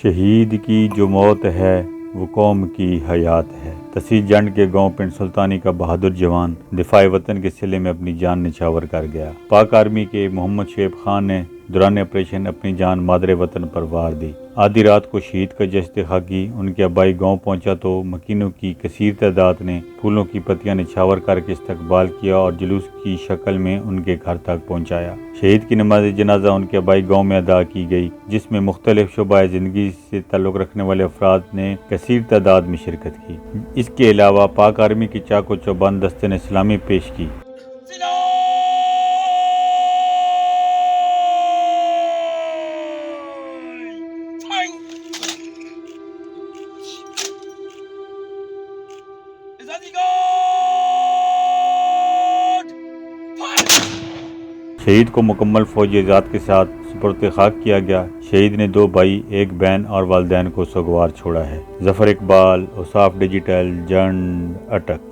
شہید کی جو موت ہے وہ قوم کی حیات ہے۔ تسی جنڈ کے گاؤں پنڈ سلطانی کا بہادر جوان دفاع وطن کے صلے میں اپنی جان نچھاور کر گیا۔ پاک آرمی کے محمد شعیب خان نے دوران آپریشن اپنی جان مادر وطن پر وار دی۔ آدھی رات کو شہید کا جسد خاکی ان کے آبائی گاؤں پہنچا تو مکینوں کی کثیر تعداد نے پھولوں کی پتیاں نچھاور کر کے استقبال کیا اور جلوس کی شکل میں ان کے گھر تک پہنچایا۔ شہید کی نماز جنازہ ان کے آبائی گاؤں میں ادا کی گئی، جس میں مختلف شعبۂ زندگی سے تعلق رکھنے والے افراد نے کثیر تعداد میں شرکت کی۔ اس کے علاوہ پاک آرمی کی چاق و چوبند دستے نے سلامی پیش کی۔ شہید کو مکمل فوجی اعزاز کے ساتھ سپرد خاک کیا گیا۔ شہید نے 2 بھائی، 1 بہن اور والدین کو سوگوار چھوڑا ہے۔ ظفر اقبال، اوصاف ڈیجیٹل، جنڈ اٹک۔